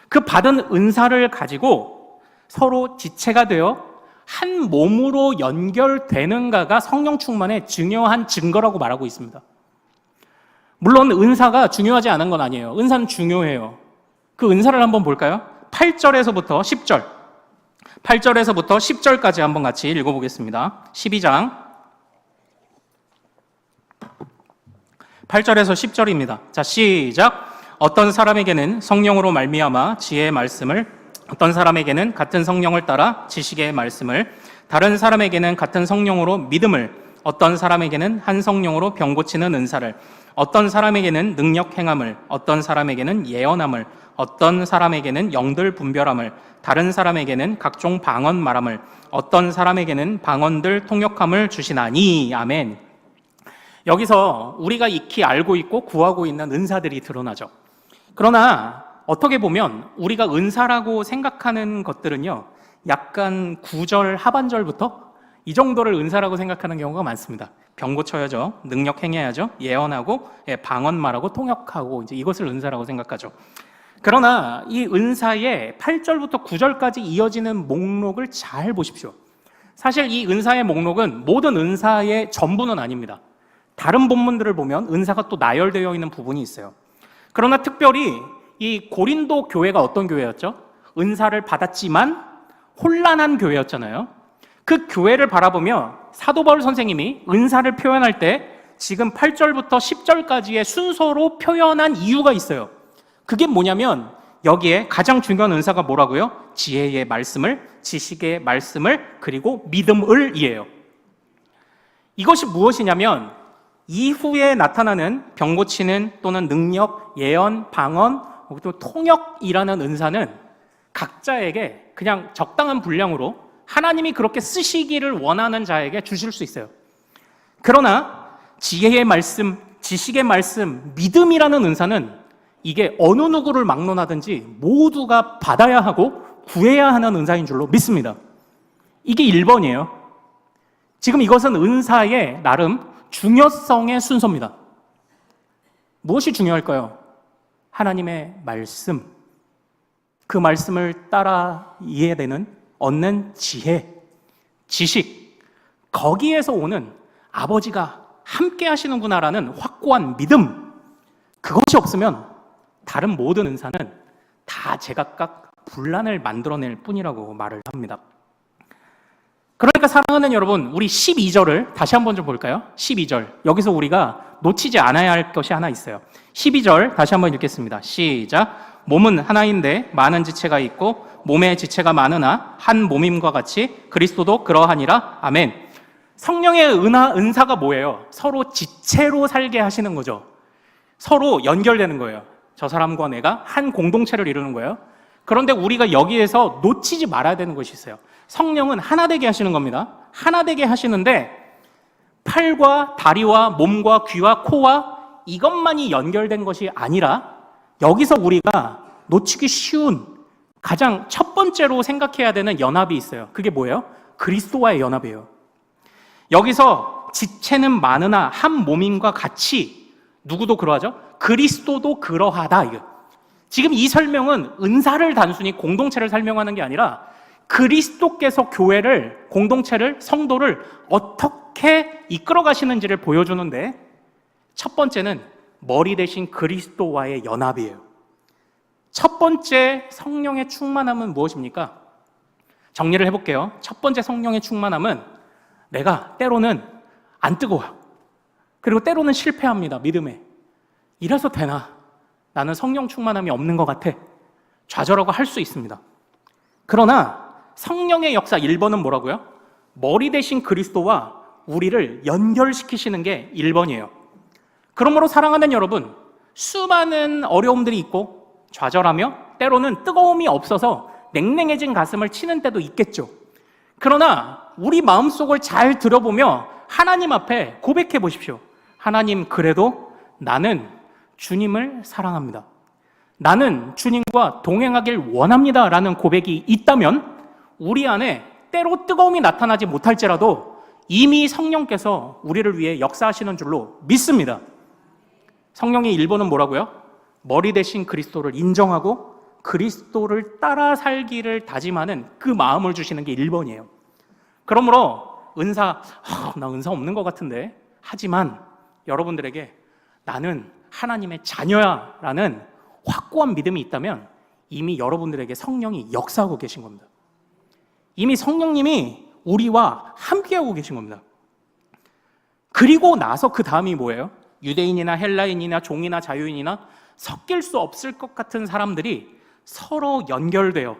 그 받은 은사를 가지고 서로 지체가 되어 한 몸으로 연결되는가가 성령 충만의 중요한 증거라고 말하고 있습니다. 물론 은사가 중요하지 않은 건 아니에요. 은사는 중요해요. 그 은사를 한번 볼까요? 8절에서부터 10절. 8절에서부터 10절까지 한번 같이 읽어보겠습니다. 12장 8절에서 10절입니다. 자, 시작. 어떤 사람에게는 성령으로 말미암아 지혜의 말씀을, 어떤 사람에게는 같은 성령을 따라 지식의 말씀을, 다른 사람에게는 같은 성령으로 믿음을, 어떤 사람에게는 한 성령으로 병 고치는 은사를, 어떤 사람에게는 능력 행함을, 어떤 사람에게는 예언함을, 어떤 사람에게는 영들 분별함을, 다른 사람에게는 각종 방언 말함을, 어떤 사람에게는 방언들 통역함을 주시나니. 아멘. 여기서 우리가 익히 알고 있고 구하고 있는 은사들이 드러나죠. 그러나 어떻게 보면 우리가 은사라고 생각하는 것들은요, 약간 9절 하반절부터 이 정도를 은사라고 생각하는 경우가 많습니다. 병 고쳐야죠, 능력 행해야죠, 예언하고, 방언 말하고, 통역하고, 이제 이것을 은사라고 생각하죠. 그러나 이 은사의 8절부터 9절까지 이어지는 목록을 잘 보십시오. 사실 이 은사의 목록은 모든 은사의 전부는 아닙니다. 다른 본문들을 보면 은사가 또 나열되어 있는 부분이 있어요. 그러나 특별히 이 고린도 교회가 어떤 교회였죠? 은사를 받았지만 혼란한 교회였잖아요. 그 교회를 바라보며 사도 바울 선생님이 은사를 표현할 때 지금 8절부터 10절까지의 순서로 표현한 이유가 있어요. 그게 뭐냐면 여기에 가장 중요한 은사가 뭐라고요? 지혜의 말씀을, 지식의 말씀을, 그리고 믿음을 이에요. 이것이 무엇이냐면 이후에 나타나는 병 고치는 또는 능력, 예언, 방언, 또 통역이라는 은사는 각자에게 그냥 적당한 분량으로 하나님이 그렇게 쓰시기를 원하는 자에게 주실 수 있어요. 그러나 지혜의 말씀, 지식의 말씀, 믿음이라는 은사는 이게 어느 누구를 막론하든지 모두가 받아야 하고 구해야 하는 은사인 줄로 믿습니다. 이게 1번이에요. 지금 이것은 은사의 나름 중요성의 순서입니다. 무엇이 중요할까요? 하나님의 말씀, 그 말씀을 따라 이해되는, 얻는 지혜, 지식, 거기에서 오는 아버지가 함께 하시는구나라는 확고한 믿음, 그것이 없으면 다른 모든 은사는 다 제각각 분란을 만들어낼 뿐이라고 말을 합니다. 그러니까 사랑하는 여러분, 우리 12절을 다시 한번 좀 볼까요? 12절. 여기서 우리가 놓치지 않아야 할 것이 하나 있어요. 12절 다시 한번 읽겠습니다. 시작. 몸은 하나인데 많은 지체가 있고 몸의 지체가 많으나 한 몸임과 같이 그리스도도 그러하니라. 아멘. 성령의 은사가 뭐예요? 서로 지체로 살게 하시는 거죠. 서로 연결되는 거예요. 저 사람과 내가 한 공동체를 이루는 거예요. 그런데 우리가 여기에서 놓치지 말아야 되는 것이 있어요. 성령은 하나 되게 하시는 겁니다. 하나 되게 하시는데 팔과 다리와 몸과 귀와 코와 이것만이 연결된 것이 아니라 여기서 우리가 놓치기 쉬운 가장 첫 번째로 생각해야 되는 연합이 있어요. 그게 뭐예요? 그리스도와의 연합이에요. 여기서 지체는 많으나 한 몸임과 같이, 누구도 그러하죠? 그리스도도 그러하다. 이거. 지금 이 설명은 은사를 단순히 공동체를 설명하는 게 아니라 그리스도께서 교회를, 공동체를, 성도를 어떻게 이끌어 가시는지를 보여주는데, 첫 번째는 머리 대신 그리스도와의 연합이에요. 첫 번째 성령의 충만함은 무엇입니까? 정리를 해볼게요. 첫 번째 성령의 충만함은 내가 때로는 안 뜨거워요. 그리고 때로는 실패합니다. 믿음에. 이래서 되나? 나는 성령 충만함이 없는 것 같아. 좌절하고 할 수 있습니다. 그러나 성령의 역사 1번은 뭐라고요? 머리 대신 그리스도와 우리를 연결시키시는 게 1번이에요. 그러므로 사랑하는 여러분, 수많은 어려움들이 있고 좌절하며 때로는 뜨거움이 없어서 냉랭해진 가슴을 치는 때도 있겠죠. 그러나 우리 마음속을 잘 들여보며 하나님 앞에 고백해 보십시오. 하나님, 그래도 나는 주님을 사랑합니다. 나는 주님과 동행하길 원합니다 라는 고백이 있다면 우리 안에 때로 뜨거움이 나타나지 못할지라도 이미 성령께서 우리를 위해 역사하시는 줄로 믿습니다. 성령의 1번은 뭐라고요? 머리 대신 그리스도를 인정하고 그리스도를 따라 살기를 다짐하는 그 마음을 주시는 게 1번이에요. 그러므로 나 은사 없는 것 같은데, 하지만 여러분들에게 나는 하나님의 자녀야 라는 확고한 믿음이 있다면 이미 여러분들에게 성령이 역사하고 계신 겁니다. 이미 성령님이 우리와 함께하고 계신 겁니다. 그리고 나서 그 다음이 뭐예요? 유대인이나 헬라인이나 종이나 자유인이나 섞일 수 없을 것 같은 사람들이 서로 연결되어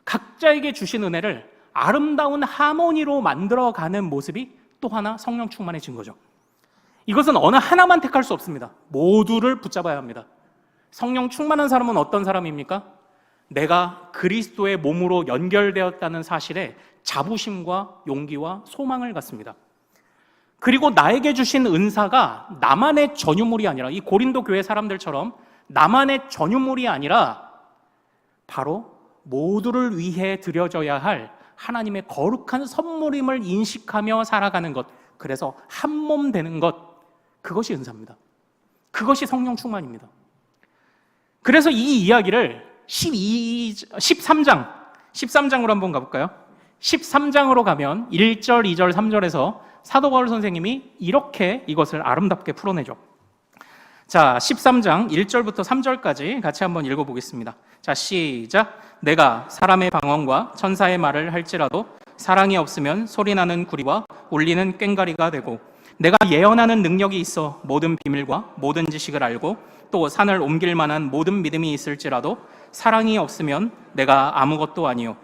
각자에게 주신 은혜를 아름다운 하모니로 만들어가는 모습이 또 하나 성령 충만해진 거죠. 이것은 어느 하나만 택할 수 없습니다. 모두를 붙잡아야 합니다. 성령 충만한 사람은 어떤 사람입니까? 내가 그리스도의 몸으로 연결되었다는 사실에 자부심과 용기와 소망을 갖습니다. 그리고 나에게 주신 은사가 나만의 전유물이 아니라, 이 고린도 교회 사람들처럼 나만의 전유물이 아니라 바로 모두를 위해 드려져야 할 하나님의 거룩한 선물임을 인식하며 살아가는 것, 그래서 한 몸 되는 것, 그것이 은사입니다. 그것이 성령 충만입니다. 그래서 이 이야기를 13장으로 한번 가볼까요? 13장으로 가면 1절, 2절, 3절에서 사도 바울 선생님이 이렇게 이것을 아름답게 풀어내죠. 자, 13장 1절부터 3절까지 같이 한번 읽어보겠습니다. 자, 시작. 내가 사람의 방언과 천사의 말을 할지라도 사랑이 없으면 소리나는 구리와 울리는 꽹과리가 되고, 내가 예언하는 능력이 있어 모든 비밀과 모든 지식을 알고 또 산을 옮길 만한 모든 믿음이 있을지라도 사랑이 없으면 내가 아무것도 아니요,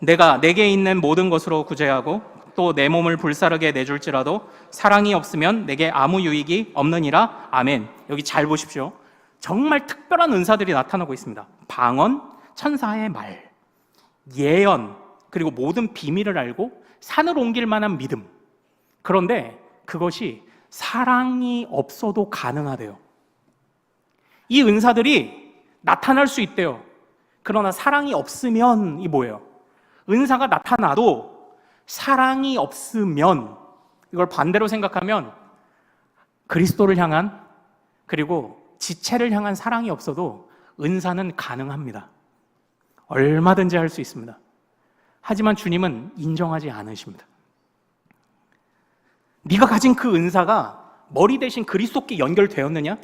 내가 내게 있는 모든 것으로 구제하고 또 내 몸을 불사르게 내줄지라도 사랑이 없으면 내게 아무 유익이 없느니라. 아멘. 여기 잘 보십시오. 정말 특별한 은사들이 나타나고 있습니다. 방언, 천사의 말, 예언, 그리고 모든 비밀을 알고 산을 옮길 만한 믿음. 그런데 그것이 사랑이 없어도 가능하대요. 이 은사들이 나타날 수 있대요. 그러나 사랑이 없으면 이 뭐예요? 은사가 나타나도 사랑이 없으면, 이걸 반대로 생각하면 그리스도를 향한, 그리고 지체를 향한 사랑이 없어도 은사는 가능합니다. 얼마든지 할 수 있습니다. 하지만 주님은 인정하지 않으십니다. 네가 가진 그 은사가 머리 대신 그리스도께 연결되었느냐?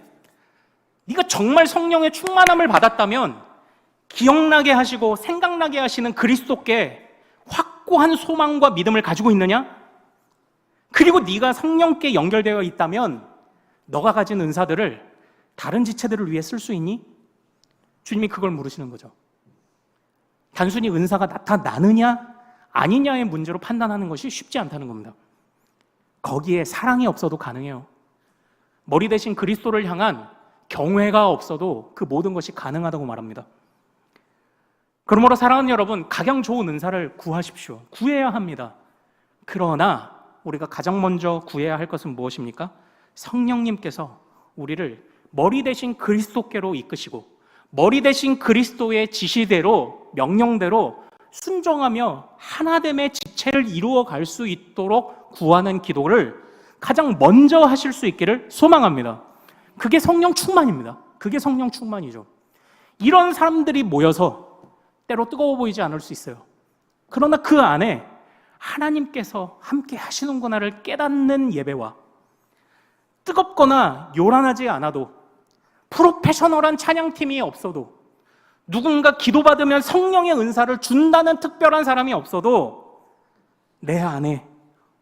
네가 정말 성령의 충만함을 받았다면 기억나게 하시고 생각나게 하시는 그리스도께 확고한 소망과 믿음을 가지고 있느냐? 그리고 네가 성령께 연결되어 있다면 너가 가진 은사들을 다른 지체들을 위해 쓸 수 있니? 주님이 그걸 물으시는 거죠. 단순히 은사가 나타나느냐 아니냐의 문제로 판단하는 것이 쉽지 않다는 겁니다. 거기에 사랑이 없어도 가능해요. 머리 대신 그리스도를 향한 경외가 없어도 그 모든 것이 가능하다고 말합니다. 그러므로 사랑하는 여러분, 가장 좋은 은사를 구하십시오. 구해야 합니다. 그러나 우리가 가장 먼저 구해야 할 것은 무엇입니까? 성령님께서 우리를 머리 대신 그리스도께로 이끄시고 머리 대신 그리스도의 지시대로, 명령대로 순종하며 하나됨의 지체를 이루어 갈 수 있도록 구하는 기도를 가장 먼저 하실 수 있기를 소망합니다. 그게 성령 충만입니다. 그게 성령 충만이죠. 이런 사람들이 모여서 때로 뜨거워 보이지 않을 수 있어요. 그러나 그 안에 하나님께서 함께 하시는구나를 깨닫는 예배와 뜨겁거나 요란하지 않아도 프로페셔널한 찬양팀이 없어도 누군가 기도받으면 성령의 은사를 준다는 특별한 사람이 없어도 내 안에,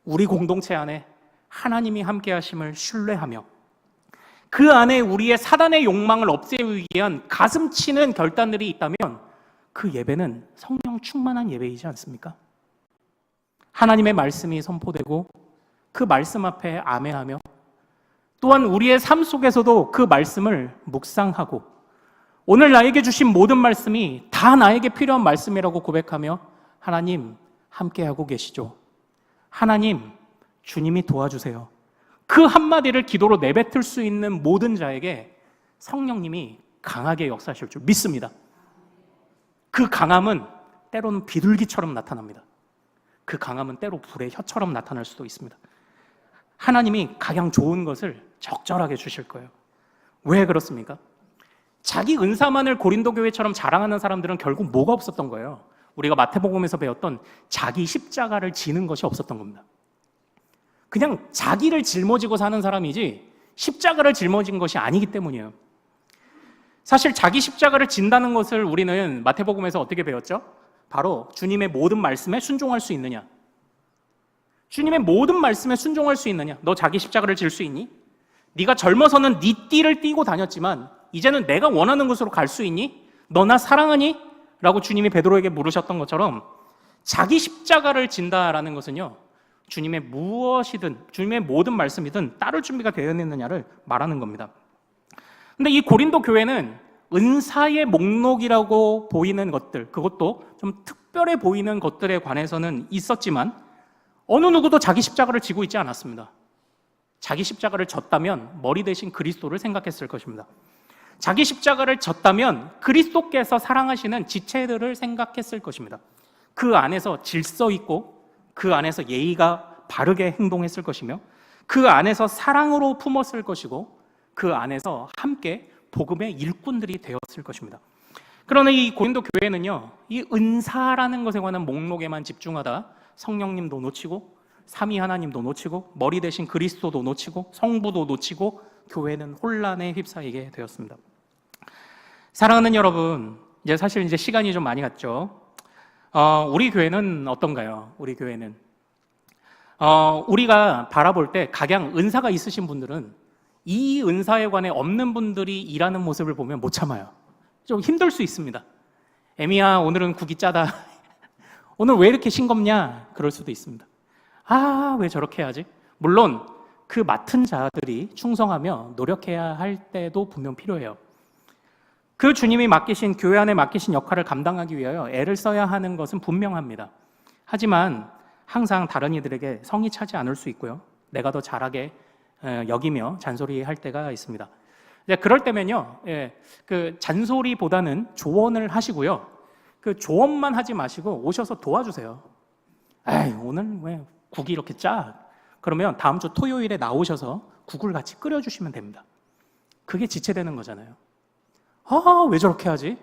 우리 공동체 안에 하나님이 함께 하심을 신뢰하며 그 안에 우리의 사단의 욕망을 없애기 위한 가슴 치는 결단들이 있다면 그 예배는 성령 충만한 예배이지 않습니까? 하나님의 말씀이 선포되고 그 말씀 앞에 아멘하며 또한 우리의 삶 속에서도 그 말씀을 묵상하고 오늘 나에게 주신 모든 말씀이 다 나에게 필요한 말씀이라고 고백하며 하나님 함께하고 계시죠. 하나님 주님이 도와주세요. 그 한마디를 기도로 내뱉을 수 있는 모든 자에게 성령님이 강하게 역사하실 줄 믿습니다. 그 강함은 때로는 비둘기처럼 나타납니다. 그 강함은 때로 불의 혀처럼 나타날 수도 있습니다. 하나님이 가장 좋은 것을 적절하게 주실 거예요. 왜 그렇습니까? 자기 은사만을 고린도 교회처럼 자랑하는 사람들은 결국 뭐가 없었던 거예요? 우리가 마태복음에서 배웠던 자기 십자가를 지는 것이 없었던 겁니다. 그냥 자기를 짊어지고 사는 사람이지 십자가를 짊어진 것이 아니기 때문이에요. 사실 자기 십자가를 진다는 것을 우리는 마태복음에서 어떻게 배웠죠? 바로 주님의 모든 말씀에 순종할 수 있느냐? 주님의 모든 말씀에 순종할 수 있느냐? 너 자기 십자가를 질 수 있니? 네가 젊어서는 네 띠를 띠고 다녔지만 이제는 내가 원하는 곳으로 갈 수 있니? 너 나 사랑하니? 라고 주님이 베드로에게 물으셨던 것처럼 자기 십자가를 진다라는 것은요, 주님의 무엇이든 주님의 모든 말씀이든 따를 준비가 되어 있느냐를 말하는 겁니다. 근데 이 고린도 교회는 은사의 목록이라고 보이는 것들, 그것도 좀 특별해 보이는 것들에 관해서는 있었지만 어느 누구도 자기 십자가를 지고 있지 않았습니다. 자기 십자가를 졌다면 머리 대신 그리스도를 생각했을 것입니다. 자기 십자가를 졌다면 그리스도께서 사랑하시는 지체들을 생각했을 것입니다. 그 안에서 질서 있고 그 안에서 예의가 바르게 행동했을 것이며 그 안에서 사랑으로 품었을 것이고 그 안에서 함께 복음의 일꾼들이 되었을 것입니다. 그러나 이 고린도 교회는요, 이 은사라는 것에 관한 목록에만 집중하다 성령님도 놓치고 삼위 하나님도 놓치고 머리 대신 그리스도도 놓치고 성부도 놓치고 교회는 혼란에 휩싸이게 되었습니다. 사랑하는 여러분, 사실 이제 시간이 좀 많이 갔죠. 우리 교회는 어떤가요? 우리 교회는 우리가 바라볼 때 각양 은사가 있으신 분들은 이 은사에 관해 없는 분들이 일하는 모습을 보면 못 참아요. 좀 힘들 수 있습니다. 애미야, 오늘은 국이 짜다. 오늘 왜 이렇게 싱겁냐? 그럴 수도 있습니다. 아, 왜 저렇게 해야지? 물론 그 맡은 자들이 충성하며 노력해야 할 때도 분명 필요해요. 그 주님이 맡기신, 교회 안에 맡기신 역할을 감당하기 위하여 애를 써야 하는 것은 분명합니다. 하지만 항상 다른 이들에게 성이 차지 않을 수 있고요, 내가 더 잘하게 여기며 잔소리할 때가 있습니다. 그럴 때면요, 그 잔소리보다는 조언을 하시고요, 그 조언만 하지 마시고 오셔서 도와주세요. 에이, 오늘 왜 국이 이렇게 짜? 그러면 다음 주 토요일에 나오셔서 국을 같이 끓여주시면 됩니다. 그게 지체되는 거잖아요. 왜 저렇게 하지?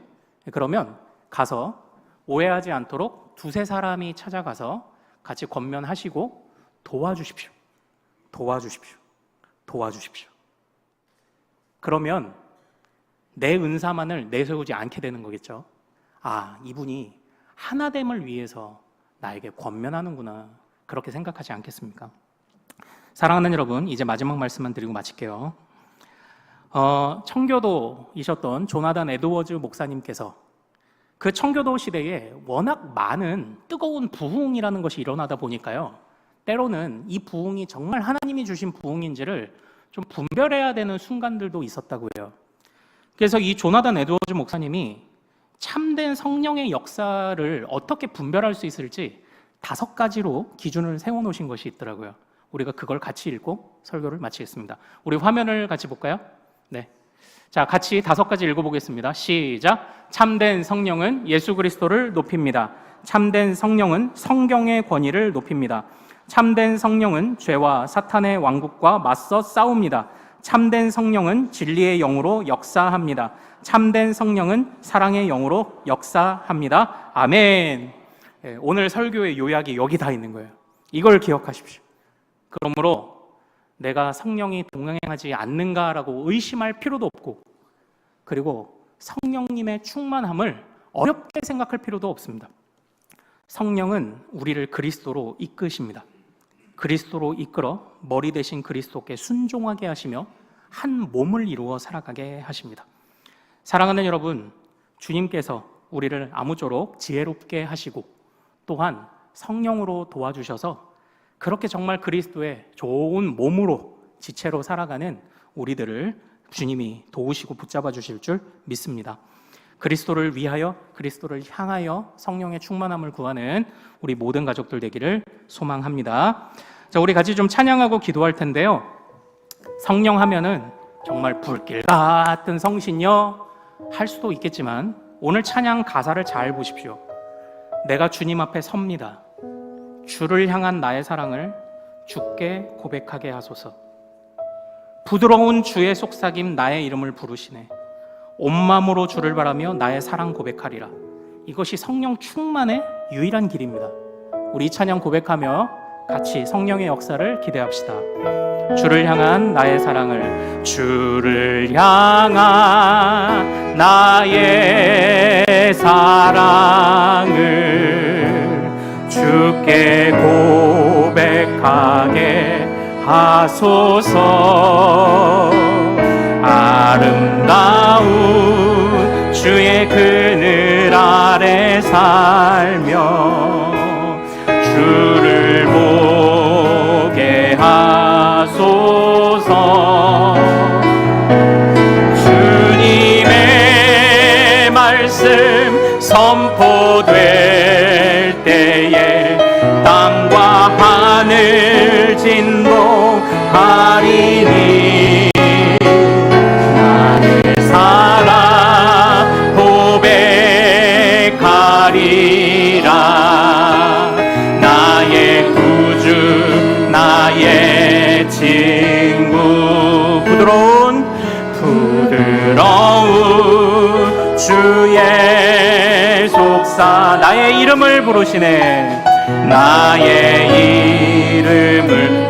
그러면 가서 오해하지 않도록 두세 사람이 찾아가서 같이 권면하시고 도와주십시오. 도와주십시오. 도와주십시오. 그러면 내 은사만을 내세우지 않게 되는 거겠죠. 아, 이분이 하나됨을 위해서 나에게 권면하는구나, 그렇게 생각하지 않겠습니까? 사랑하는 여러분, 이제 마지막 말씀만 드리고 마칠게요. 청교도이셨던 조나단 에드워즈 목사님께서 그 청교도 시대에 워낙 많은 뜨거운 부흥이라는 것이 일어나다 보니까요, 때로는 이 부흥이 정말 하나님이 주신 부흥인지를 좀 분별해야 되는 순간들도 있었다고요. 그래서 이 조나단 에드워즈 목사님이 참된 성령의 역사를 어떻게 분별할 수 있을지 5가지로 기준을 세워놓으신 것이 있더라고요. 우리가 그걸 같이 읽고 설교를 마치겠습니다. 우리 화면을 같이 볼까요? 네. 자, 같이 5가지 읽어보겠습니다. 시작. 참된 성령은 예수 그리스도를 높입니다. 참된 성령은 성경의 권위를 높입니다. 참된 성령은 죄와 사탄의 왕국과 맞서 싸웁니다. 참된 성령은 진리의 영으로 역사합니다. 참된 성령은 사랑의 영으로 역사합니다. 아멘. 오늘 설교의 요약이 여기 다 있는 거예요. 이걸 기억하십시오. 그러므로 내가 성령이 동행하지 않는가라고 의심할 필요도 없고, 그리고 성령님의 충만함을 어렵게 생각할 필요도 없습니다. 성령은 우리를 그리스도로 이끄십니다. 그리스도로 이끌어 머리 대신 그리스도께 순종하게 하시며 한 몸을 이루어 살아가게 하십니다. 사랑하는 여러분, 주님께서 우리를 아무쪼록 지혜롭게 하시고 또한 성령으로 도와주셔서 그렇게 정말 그리스도의 좋은 몸으로 지체로 살아가는 우리들을 주님이 도우시고 붙잡아 주실 줄 믿습니다. 그리스도를 위하여, 그리스도를 향하여 성령의 충만함을 구하는 우리 모든 가족들 되기를 소망합니다. 자, 우리 같이 좀 찬양하고 기도할 텐데요. 성령 하면은 정말 불길 같은 성신여 할 수도 있겠지만 오늘 찬양 가사를 잘 보십시오. 내가 주님 앞에 섭니다. 주를 향한 나의 사랑을 주께 고백하게 하소서. 부드러운 주의 속삭임 나의 이름을 부르시네. 온 마음으로 주를 바라며 나의 사랑 고백하리라. 이것이 성령 충만의 유일한 길입니다. 우리 찬양 고백하며 같이 성령의 역사를 기대합시다. 주를 향한 나의 사랑을, 주를 향한 나의 사랑을 주께 고백하게 하소서. 아름다운 주의 그늘 아래 살며 주를 보게 하소서. 주님의 말씀 선포될 때에 땅과 하늘 진동하리니 나의 사랑 고백하리라. 나의 구주 나의 친구 부드러운 주의 속사 나의 이름을 부르시네. 나의 이름을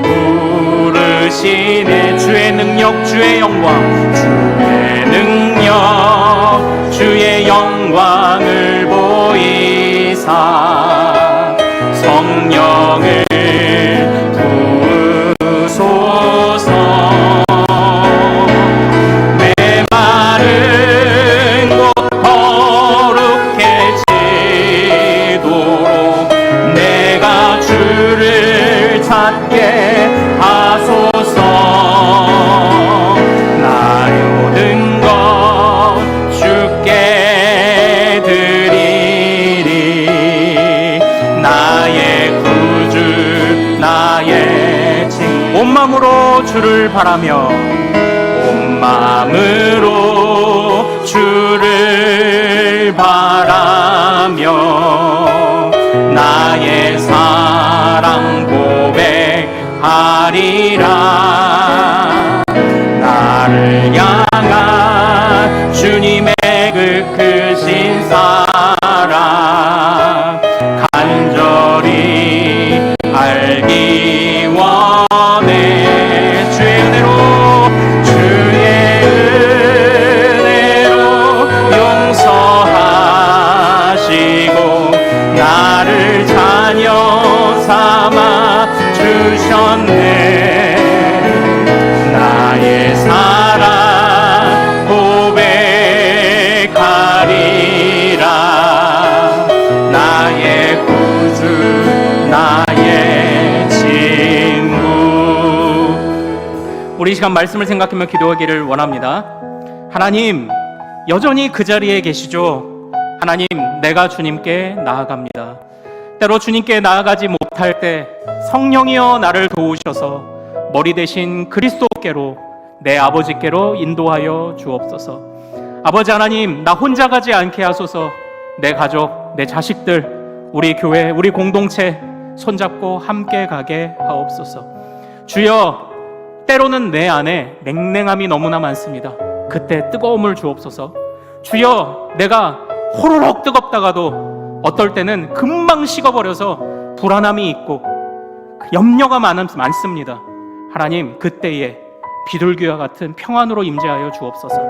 부르시네. 주의 능력 주의 영광 주의 능력 주의 영광을 보이사 성령을 부으소서. 내 마른 곳 거룩해지도록 내가 주를 찾게 하소서. 나의 모든 것 주께 드리리. 나의 구주 나의 칭 온 마음으로 주를 바라며 온 마음으로 주를 바라며 나의 사랑 고백하리라. 나를 향한 주님의 그 크신 사랑 간절히 알기 원해. 주의 은혜로 용서하시고 나를 자녀 삼아 주셨네. 나의 사랑 고백하리라. 나의 구주 나의 친구. 우리 이 시간 말씀을 생각하며 기도하기를 원합니다. 하나님, 여전히 그 자리에 계시죠? 하나님, 내가 주님께 나아갑니다. 때로 주님께 나아가지 못할 때 성령이여 나를 도우셔서 머리 대신 그리스도께로 내 아버지께로 인도하여 주옵소서. 아버지 하나님, 나 혼자 가지 않게 하소서. 내 가족, 내 자식들, 우리 교회, 우리 공동체 손잡고 함께 가게 하옵소서. 주여, 때로는 내 안에 냉랭함이 너무나 많습니다. 그때 뜨거움을 주옵소서. 주여, 내가 호로록 뜨겁다가도 어떨 때는 금방 식어버려서 불안함이 있고 염려가 많습니다. 하나님, 그때에 비둘기와 같은 평안으로 임재하여 주옵소서.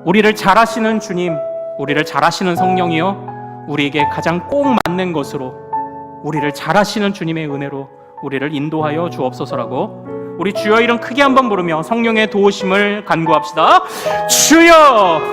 우리를 잘 아시는 주님, 우리를 잘 아시는 성령이여 우리에게 가장 꼭 맞는 것으로 우리를 잘 아시는 주님의 은혜로 우리를 인도하여 주옵소서라고 우리 주여 이름 크게 한번 부르며 성령의 도우심을 간구합시다. 주여!